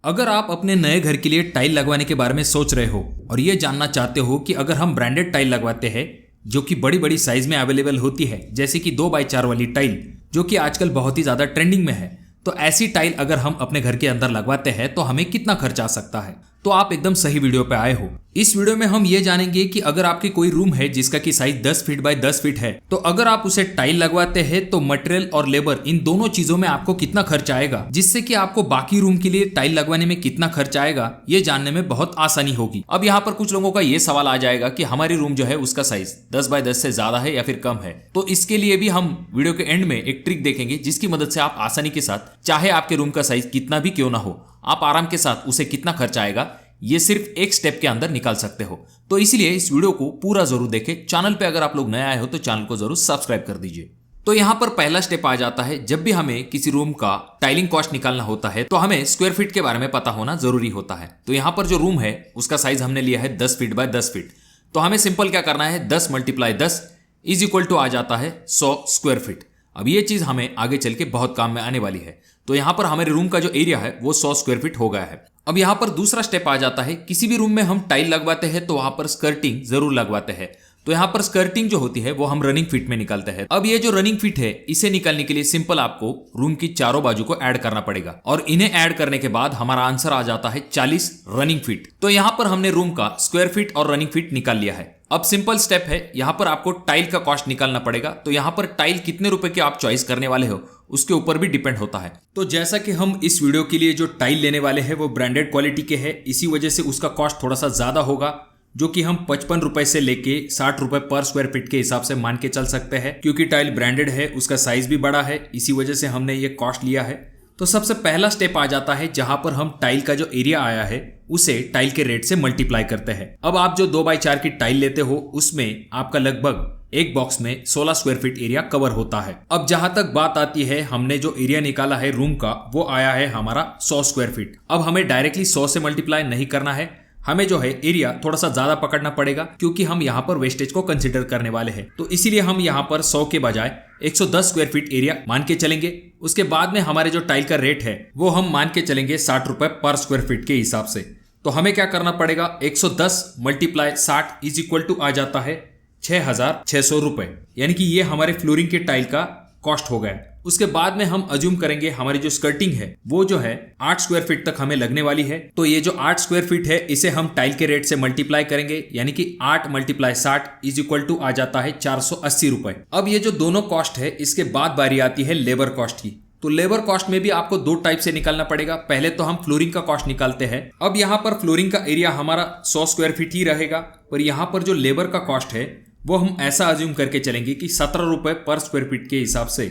अगर आप अपने नए घर के लिए टाइल लगवाने के बारे में सोच रहे हो और ये जानना चाहते हो कि अगर हम ब्रांडेड टाइल लगवाते हैं जो कि बड़ी बड़ी साइज में अवेलेबल होती है, जैसे कि 2x4 वाली टाइल जो कि आजकल बहुत ही ज्यादा ट्रेंडिंग में है, तो ऐसी टाइल अगर हम अपने घर के अंदर लगवाते हैं तो हमें कितना खर्च आ सकता है। तो आप एकदम सही वीडियो पे आए हो। इस वीडियो में हम ये जानेंगे कि अगर आपकी कोई रूम है जिसका की साइज 10 फीट बाय 10 फीट है, तो अगर आप उसे टाइल लगवाते हैं तो मटेरियल और लेबर इन दोनों चीजों में आपको कितना खर्च आएगा, जिससे कि आपको बाकी रूम के लिए टाइल लगवाने में कितना खर्च आएगा ये जानने में बहुत आसानी होगी। अब यहाँ पर कुछ लोगों का ये सवाल आ जाएगा कि हमारी रूम जो है उसका साइज 10 बाय 10 से ज्यादा है या फिर कम है। तो इसके लिए भी हम वीडियो के एंड में एक ट्रिक देखेंगे जिसकी मदद से आप आसानी के साथ, चाहे आपके रूम का साइज कितना भी क्यों ना हो, आप आराम के साथ उसे कितना खर्च आएगा ये सिर्फ एक स्टेप के अंदर निकाल सकते हो। तो इसलिए इस वीडियो को पूरा जरूर देखें। चैनल पे अगर आप लोग नए आए हो तो चैनल को जरूर सब्सक्राइब कर दीजिए। तो यहाँ पर पहला स्टेप आ जाता है, जब भी हमें किसी रूम का टाइलिंग कॉस्ट निकालना होता है तो हमें स्क्वायर फीट के बारे में पता होना जरूरी होता है। तो यहाँ पर जो रूम है उसका साइज हमने लिया है 10 फीट बाय 10 फीट। तो हमें सिंपल क्या करना है, 10 × 10 इज इक्वल टू आ जाता है 100 स्क्वायर फीट। अब ये चीज हमें आगे चल के बहुत काम में आने वाली है। तो यहाँ पर हमारे रूम का जो एरिया है वो 100 स्क्वायर फीट हो गया है। अब यहाँ पर दूसरा स्टेप आ जाता है, किसी भी रूम में हम टाइल लगवाते हैं तो वहां पर स्कर्टिंग जरूर लगवाते हैं। तो यहाँ पर स्कर्टिंग जो होती है वो हम रनिंग फीट में निकालते हैं। अब ये जो रनिंग फीट है इसे निकालने के लिए सिंपल आपको रूम की चारों बाजू को ऐड करना पड़ेगा और इन्हें ऐड करने के बाद हमारा आंसर आ जाता है 40 रनिंग फीट। तो यहाँ पर हमने रूम का स्क्वायर फीट और रनिंग फीट निकाल लिया है। अब सिंपल स्टेप है, यहाँ पर आपको टाइल का कॉस्ट निकालना पड़ेगा। तो यहाँ पर टाइल कितने रुपए की आप चॉइस करने वाले हो उसके ऊपर भी डिपेंड होता है। तो जैसा कि हम इस वीडियो के लिए जो टाइल लेने वाले हैं वो ब्रांडेड क्वालिटी के हैं, इसी वजह से उसका कॉस्ट थोड़ा सा ज्यादा होगा, जो कि हम 55 रुपए से लेके 60 रुपए पर स्क्वायर फीट के हिसाब से मान के चल सकते हैं। क्योंकि टाइल ब्रांडेड है, उसका साइज भी बड़ा है, इसी वजह से हमने ये कॉस्ट लिया है। तो सबसे पहला स्टेप आ जाता है जहां पर हम टाइल का जो एरिया आया है उसे टाइल के रेट से मल्टीप्लाई करते हैं। अब आप जो 2x4 की टाइल लेते हो उसमें आपका लगभग एक बॉक्स में 16 स्क्वायर फीट एरिया कवर होता है। अब जहां तक बात आती है, हमने जो एरिया निकाला है रूम का वो आया है हमारा 100 स्क्वायर फीट। अब हमें डायरेक्टली 100 से मल्टीप्लाई नहीं करना है, हमें जो है एरिया थोड़ा सा ज्यादा पकड़ना पड़ेगा क्योंकि हम यहाँ पर वेस्टेज को कंसिडर करने वाले हैं। तो इसीलिए हम यहाँ पर 100 के बजाय 110 स्क्वायर फीट एरिया मान के चलेंगे। उसके बाद में हमारे जो टाइल का रेट है वो हम मान के चलेंगे 60 रुपए पर स्क्वायर फीट के हिसाब से। तो हमें क्या करना पड़ेगा, 110 × 60 इज इक्वल टू आ जाता है 6600 रुपए, यानी कि ये हमारे फ्लोरिंग के टाइल का कॉस्ट हो गया। उसके बाद में हम अज्यूम करेंगे हमारी जो स्कर्टिंग है वो जो है 8 स्क्वायर फीट तक हमें लगने वाली है। तो ये जो 8 स्क्वायर फीट है इसे हम टाइल के रेट से मल्टीप्लाई करेंगे, यानी कि 8 × 60 इज इक्वल टू आ जाता है 480 रुपए। अब ये जो दोनों कॉस्ट है इसके बाद बारी आती है लेबर कॉस्ट की। तो लेबर कॉस्ट में भी आपको दो टाइप से निकालना पड़ेगा। पहले तो हम फ्लोरिंग का कॉस्ट निकालते हैं। अब यहाँ पर फ्लोरिंग का एरिया हमारा 100 स्क्वायर फीट ही रहेगा, पर यहाँ पर जो लेबर का कॉस्ट है वो हम ऐसा अज्यूम करके चलेंगे कि 17 रुपए पर स्क्वायर फीट के हिसाब से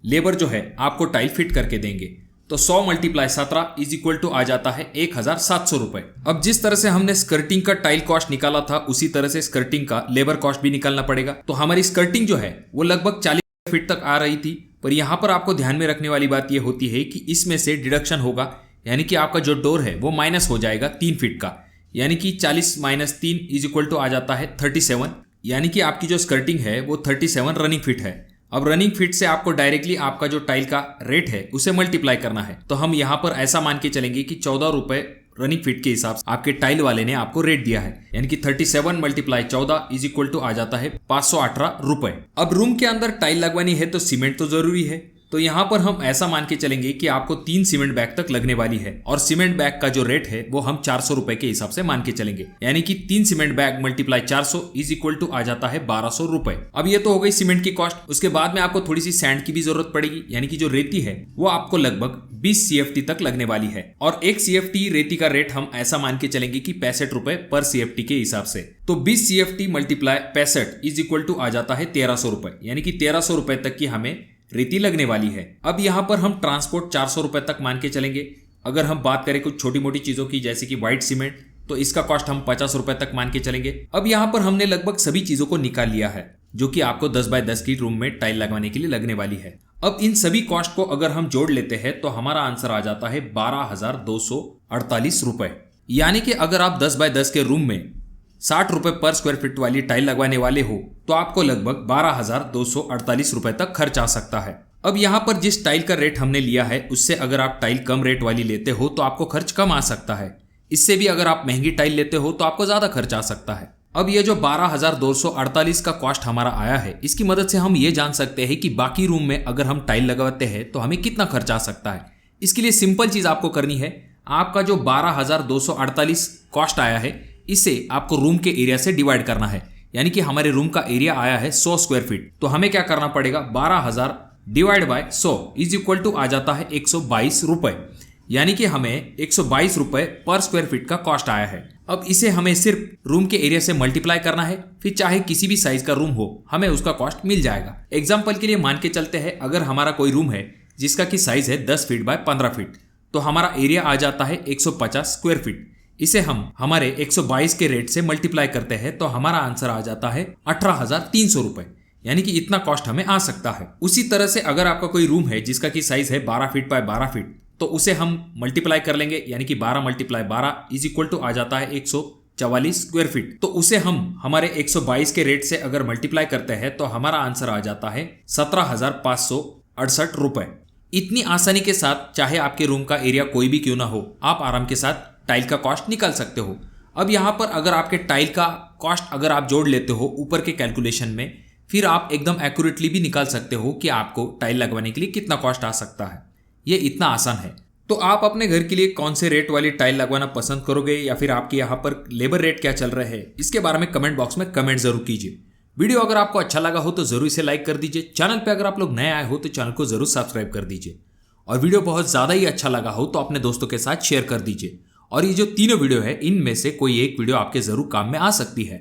लेबर जो है आपको टाइल फिट करके देंगे। तो 100 × 17 इज इक्वल टू आ जाता है 1700 रुपए। अब जिस तरह से हमने स्कर्टिंग का टाइल कॉस्ट निकाला था उसी तरह से स्कर्टिंग का लेबर कॉस्ट भी निकालना पड़ेगा। तो हमारी स्कर्टिंग जो है वो लगभग 40 फीट तक आ रही थी, पर यहाँ पर आपको ध्यान में रखने वाली बात यह होती है कि इसमें से डिडक्शन होगा, यानी कि आपका जो डोर है वो माइनस हो जाएगा 3 फीट का, यानी कि 40 - 3 इज इक्वल टू आ जाता है 37, यानी कि आपकी जो स्कर्टिंग है वो 37 रनिंग फीट है। अब रनिंग फीट से आपको डायरेक्टली आपका जो टाइल का रेट है उसे मल्टीप्लाई करना है। तो हम यहाँ पर ऐसा मान के चलेंगे कि 14 रुपए रनिंग फीट के हिसाब से आपके टाइल वाले ने आपको रेट दिया है, यानी कि 37 × 14 इज इक्वल टू आ जाता है 518 रुपए। अब रूम के अंदर टाइल लगवानी है तो सीमेंट तो जरूरी है। तो यहाँ पर हम ऐसा मान के चलेंगे कि आपको 3 सीमेंट बैग तक लगने वाली है और सीमेंट बैग का जो रेट है वो हम 400 रुपए के हिसाब से मान के चलेंगे, यानी कि 3 cement bag × 400 is equal to आ जाता है 1200 रुपए। अब ये तो हो गई सीमेंट की कॉस्ट। उसके बाद में आपको थोड़ी सी सैंड की भी जरूरत पड़ेगी, यानी कि जो रेती है वो आपको लगभग 20 CFT तक लगने वाली है और 1 CFT रेती का रेट हम ऐसा मान के चलेंगे कि 65 रुपए पर CFT के हिसाब से। तो 20 CFT × 65 इज इक्वल टू आ जाता है 1300 रुपए, यानी कि 1300 रुपए तक की हमें रेती लगने वाली है। अब यहाँ पर हम ट्रांसपोर्ट 400 रुपए तक मान के चलेंगे। अगर हम बात करें कुछ छोटी मोटी चीजों की जैसे कि व्हाइट सीमेंट, तो इसका कॉस्ट हम 50 रुपए तक मान के चलेंगे। अब यहाँ पर हमने लगभग सभी चीजों को निकाल लिया है जो कि आपको 10 बाय 10 की रूम में टाइल लगवाने के लिए लगने वाली है। अब इन सभी कॉस्ट को अगर हम जोड़ लेते हैं तो हमारा आंसर आ जाता है 12,248 रुपए, यानी कि अगर आप 10 बाय 10 के रूम में 60 रुपए पर स्क्वायर फीट वाली टाइल लगवाने वाले हो तो आपको लगभग 12,248 रुपए तक खर्च आ सकता है। अब यहाँ पर जिस टाइल का रेट हमने लिया है उससे अगर आप टाइल कम रेट वाली लेते हो तो आपको खर्च कम आ सकता है। इससे भी अगर आप महंगी टाइल लेते हो तो आपको ज्यादा खर्च आ सकता है। अब ये जो 12,248 का कॉस्ट हमारा आया है, इसकी मदद से हम ये जान सकते हैं कि बाकी रूम में अगर हम टाइल लगवाते हैं तो हमें कितना खर्च आ सकता है। इसके लिए सिंपल चीज आपको करनी है, आपका जो 12,248 कॉस्ट आया है इसे आपको रूम के एरिया से डिवाइड करना है। यानी कि हमारे रूम का एरिया आया है 100 स्क्वायर फीट, तो हमें क्या करना पड़ेगा, 12,000 divide by 100 is equal to आ जाता है 122 रुपए। यानी कि हमें 122 रुपए पर स्क्वायर फीट का कॉस्ट आया है। अब इसे हमें सिर्फ रूम के एरिया से मल्टीप्लाई करना है, फिर चाहे किसी भी साइज का रूम हो हमें उसका कॉस्ट मिल जाएगा। एग्जाम्पल के लिए मान के चलते हैं, अगर हमारा कोई रूम है जिसका की साइज है 10 फीट बाय 15 फीट, तो हमारा एरिया आ जाता है 150 स्क्वायर फीट। इसे हम हमारे 122 के रेट से मल्टीप्लाई करते हैं तो हमारा आंसर आ जाता है 18,300 रुपए। यानी कि इतना कॉस्ट हमें आ सकता है। उसी तरह से अगर आपका कोई रूम है जिसका की साइज है 12 फीट बाय 12 फीट, तो उसे हम मल्टीप्लाई कर लेंगे, यानी कि 12 मल्टीप्लाई 12 इज इक्वल टू आ जाता है 144 स्क्वायर फीट। तो उसे हम हमारे 122 के रेट से अगर मल्टीप्लाई करते हैं तो हमारा आंसर आ जाता है 17,568 रुपए। इतनी आसानी के साथ चाहे आपके रूम का एरिया कोई भी क्यों ना हो, आप आराम के साथ टाइल का कॉस्ट निकाल सकते हो। अब यहाँ पर अगर आपके टाइल का कॉस्ट अगर आप जोड़ लेते हो ऊपर के कैलकुलेशन में, फिर आप एकदम एक्यूरेटली भी निकाल सकते हो कि आपको टाइल लगवाने के लिए कितना कॉस्ट आ सकता है। ये इतना आसान है। तो आप अपने घर के लिए कौन से रेट वाली टाइल लगवाना पसंद करोगे, या फिर आपके यहाँ पर लेबर रेट क्या चल रहे हैं, इसके बारे में कमेंट बॉक्स में कमेंट जरूर कीजिए। वीडियो अगर आपको अच्छा लगा हो तो जरूर इसे लाइक कर दीजिए। चैनल पे अगर आप लोग नए आए हो तो चैनल को जरूर सब्सक्राइब कर दीजिए। और वीडियो बहुत ज्यादा ही अच्छा लगा हो तो अपने दोस्तों के साथ शेयर कर दीजिए। और ये जो तीनों वीडियो है इनमें से कोई एक वीडियो आपके जरूर काम में आ सकती है।